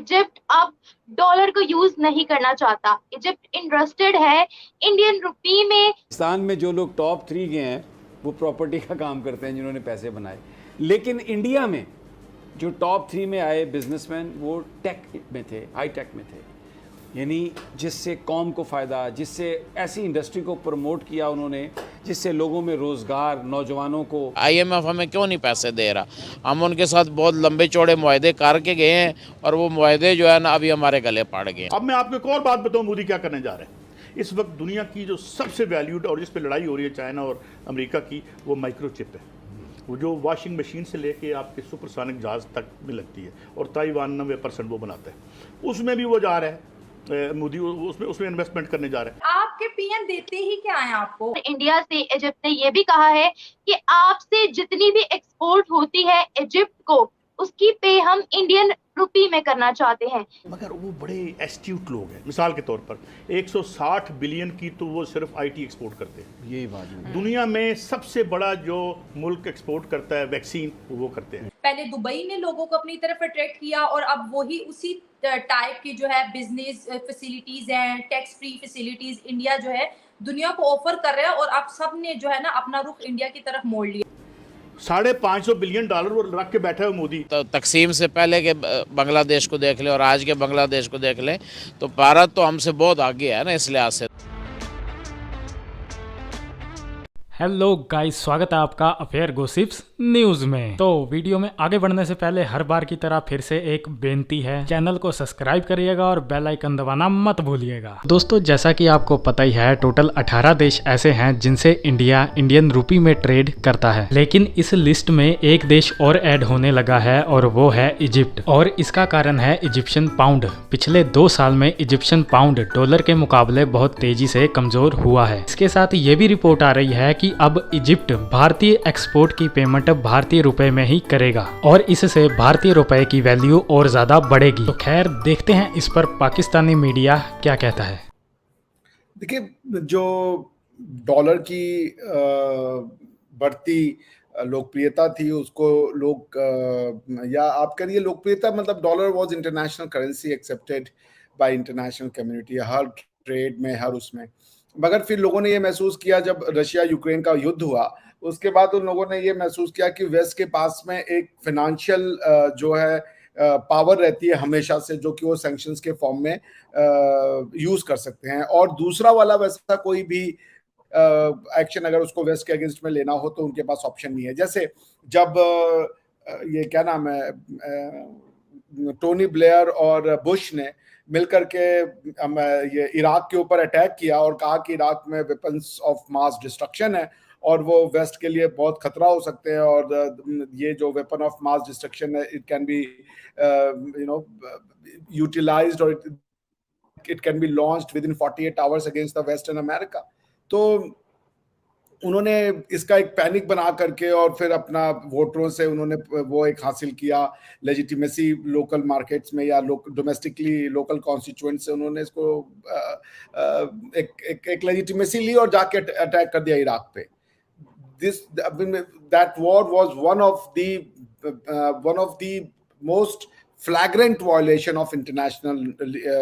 Egypt अब dollar को use नहीं करना चाहता। इजिप्ट इंटरेस्टेड है इंडियन रुपी में। पाकिस्तान में जो लोग टॉप 3 गए हैं वो प्रॉपर्टी का काम करते हैं जिन्होंने पैसे बनाए, लेकिन इंडिया में जो टॉप 3 में आए बिजनेसमैन वो टेक में थे, हाई टेक में थे, यानी जिससे कौम को फ़ायदा, जिससे ऐसी इंडस्ट्री को प्रमोट किया उन्होंने जिससे लोगों में रोज़गार, नौजवानों को। IMF हमें क्यों नहीं पैसे दे रहा? हम उनके साथ बहुत लंबे चौड़े मुआहदे करके गए हैं और वो मुआहदे जो है ना अभी हमारे गले पड़ गए। अब मैं आपको एक और बात बताऊं, मोदी क्या करने जा रहे हैं। इस वक्त दुनिया की जो सबसे वैल्यूड और जिस पे लड़ाई हो रही है चाइना और अमेरिका की, वो माइक्रोचिप है। वो जो वॉशिंग मशीन से लेके आपके सुपरसोनिक जहाज तक में लगती है, और ताइवान 90% वो बनाता है। उसमें भी वो जा रहा है, मोदी उसमें इन्वेस्टमेंट करने जा रहे हैं। आपके पीएम देते ही क्या है आपको? इंडिया से इजिप्ट ने यह भी कहा है कि आपसे जितनी भी एक्सपोर्ट होती है इजिप्ट को, उसकी पे हम इंडियन रुपी में करना चाहते हैं। मगर वो बड़े एस्ट्यूट लोग हैं। मिसाल के तौर पर 160 बिलियन की तो वो सिर्फ IT एक्सपोर्ट करते हैं। यही बात है। दुनिया में सबसे बड़ा जो मुल्क एक्सपोर्ट करता है वैक्सीन, वो करते हैं। पहले दुबई ने लोगों को अपनी तरफ अट्रैक्ट किया और अब वही उसी टाइप की जो है बिजनेस फैसिलिटीज हैं, टैक्स फ्री फैसिलिटीज इंडिया जो है दुनिया को ऑफर कर रहा है, और अब सब ने जो है ना अपना रुख इंडिया की तरफ मोड़ लिया। $550 बिलियन वो रख के बैठा है मोदी। तो तकसीम से पहले के बांग्लादेश को देख लें और आज के बांग्लादेश को देख लें तो भारत तो हमसे बहुत आगे है ना इस लिहाज से। हेलो गाइस, स्वागत है आपका अफेयर गॉसिप्स न्यूज में। तो वीडियो में आगे बढ़ने से पहले हर बार की तरह फिर से एक बेनती है, चैनल को सब्सक्राइब करिएगा और बेल आइकन दबाना मत भूलिएगा। दोस्तों, जैसा कि आपको पता ही है, टोटल 18 देश ऐसे हैं जिनसे इंडिया इंडियन रुपी में ट्रेड करता है, लेकिन इस लिस्ट में एक देश और ऐड होने लगा है और वो है इजिप्ट। और इसका कारण है इजिप्शियन पाउंड। पिछले 2 साल में इजिप्शियन पाउंड डॉलर के मुकाबले बहुत तेजी से कमजोर हुआ है। इसके साथ ये भी रिपोर्ट आ रही है कि अब इजिप्ट भारतीय एक्सपोर्ट की पेमेंट भारतीय रुपए में ही करेगा और इससे भारतीय रुपए की वैल्यू और ज्यादा बढ़ेगी। तो खैर, देखते हैं इस पर पाकिस्तानी मीडिया क्या कहता है। देखिए, जो डॉलर की बढ़ती लोकप्रियता थी उसको लोग या आप करिए लोकप्रियता, मतलब dollar was international currency accepted by international community, her trade में, हर उसमें। मगर फिर लोगों ने ये महसूस किया जब रशिया यूक्रेन का युद्ध हुआ, उसके बाद उन लोगों ने ये महसूस किया कि वेस्ट के पास में एक फाइनेंशियल जो है पावर रहती है हमेशा से, जो कि वो सैंक्शंस के फॉर्म में यूज कर सकते हैं। और दूसरा वाला वैसा कोई भी एक्शन अगर उसको वेस्ट के अगेंस्ट में लेना हो तो उनके पास ऑप्शन नहीं है। जैसे जब ये क्या नाम है, टोनी ब्लेयर और बुश ने मिलकर के ये इराक के ऊपर अटैक किया और कहा कि इराक में वेपन्स ऑफ मास डिस्ट्रक्शन है और वो वेस्ट के लिए बहुत खतरा हो सकते हैं, और ये जो वेपन ऑफ मास डिस्ट्रक्शन है इट कैन बी यूटिलाइज्ड और it can be launched with in 48 hours against the western America. तो उन्होंने इसका एक पैनिक बना करके और फिर अपना वोटरों से उन्होंने वो एक हासिल किया लेजिटिमेसी लोकल मार्केट्स में या डोमेस्टिकली लोकल कॉन्स्टिट्यूएंट से उन्होंने इसको एक लेजिटिमेसी ली और जाके अटैक कर दिया इराक पे। That war was one of the most फ्लैग्रेंट violation of international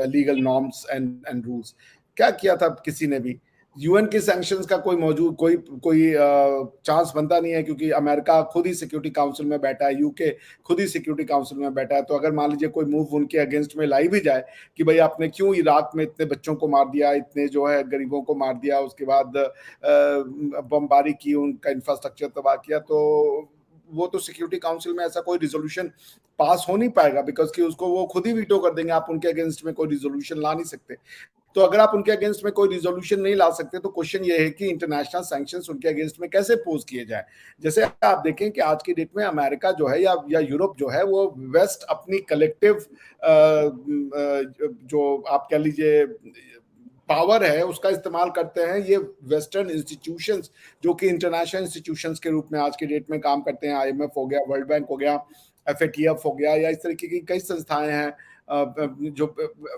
legal norms and rules. क्या किया था किसी ने भी, यूएन के सैंक्शंस का कोई चांस बनता नहीं है, क्योंकि अमेरिका खुद ही सिक्योरिटी काउंसिल में बैठा है, यूके खुद ही सिक्योरिटी काउंसिल में बैठा है। तो अगर मान लीजिए कोई मूव उनके अगेंस्ट में लाई भी जाए कि भाई आपने क्यों इराक में इतने बच्चों को मार दिया, इतने जो है गरीबों को मार दिया, उसके बाद बमबारी की, उनका इंफ्रास्ट्रक्चर तबाह किया, तो वो तो सिक्योरिटी काउंसिल में ऐसा कोई रिजोल्यूशन पास हो नहीं पाएगा, बिकॉज कि उसको वो खुद ही वीटो कर देंगे। आप उनके अगेंस्ट में कोई रिजोल्यूशन ला नहीं सकते। तो अगर आप उनके अगेंस्ट में कोई रिजोल्यूशन नहीं ला सकते तो क्वेश्चन ये है कि इंटरनेशनल सैंक्शंस उनके अगेंस्ट में कैसे पोज किए जाए। जैसे आप देखें कि आज की डेट में अमेरिका जो है या यूरोप जो है, वो वेस्ट अपनी कलेक्टिव जो आप कह लीजिए पावर है उसका इस्तेमाल करते हैं। ये वेस्टर्न इंस्टीट्यूशंस जो कि इंटरनेशनल इंस्टीट्यूशंस के रूप में आज की डेट में काम करते हैं, IMF हो गया, वर्ल्ड बैंक हो गया, FATF हो गया, या इस तरीके की कई संस्थाएं हैं, जो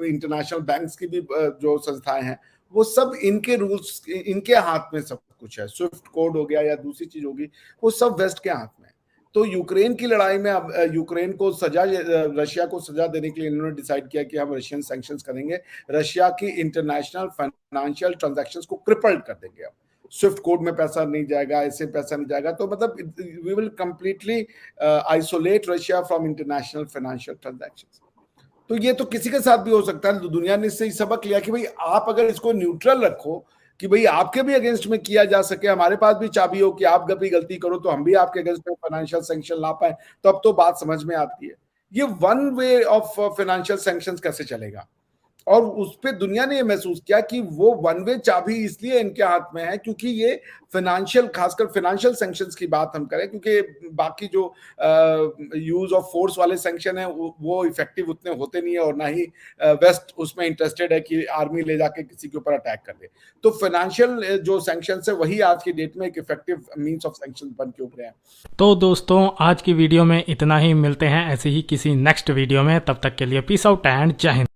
इंटरनेशनल बैंक्स की भी जो संस्थाएं हैं, वो सब इनके रूल्स, इनके हाथ में सब कुछ है। स्विफ्ट कोड हो गया या दूसरी चीज होगी, वो सब वेस्ट के हाथ में। तो यूक्रेन की लड़ाई में अब यूक्रेन को सजा, रशिया को सजा देने के लिए इन्होंने डिसाइड किया कि हम रशियन सैंक्शंस करेंगे, रशिया की इंटरनेशनल फाइनेंशियल ट्रांजैक्शंस को क्रिपल्ड कर देंगे। अब स्विफ्ट कोड में पैसा नहीं जाएगा, ऐसे पैसा नहीं जाएगा, तो मतलब we will completely isolate Russia from international financial transactions. तो ये तो किसी के साथ भी हो सकता है। तो दुनिया ने इससे सबक लिया कि भाई आप अगर इसको न्यूट्रल रखो कि भाई आपके भी अगेंस्ट में किया जा सके, हमारे पास भी चाबी हो कि आप कभी गलती करो तो हम भी आपके अगेंस्ट में फाइनेंशियल सैंक्शन ला पाए, तो अब तो बात समझ में आती है। ये one way of financial sanctions कैसे चलेगा? और उस पे दुनिया ने ये महसूस किया कि वो वन वे चाबी इसलिए इनके हाथ में है क्योंकि ये फाइनेंशियल, खासकर फाइनेंशियल सैंक्शंस की बात हम करें, क्योंकि बाकी जो यूज ऑफ फोर्स वाले सैंक्शन है वो इफेक्टिव उतने होते नहीं है, और ना ही वेस्ट उसमें इंटरेस्टेड है कि आर्मी ले जाके किसी के ऊपर अटैक कर दे। तो फाइनेंशियल जो सैंक्शंस है वही आज की डेट में एक इफेक्टिव मीन्स ऑफ सैंक्शन बन के उभरे हैं। तो दोस्तों आज की वीडियो में इतना ही, मिलते हैं ऐसे ही किसी नेक्स्ट वीडियो में, तब तक के लिए पीस आउट एंड जय हिंद।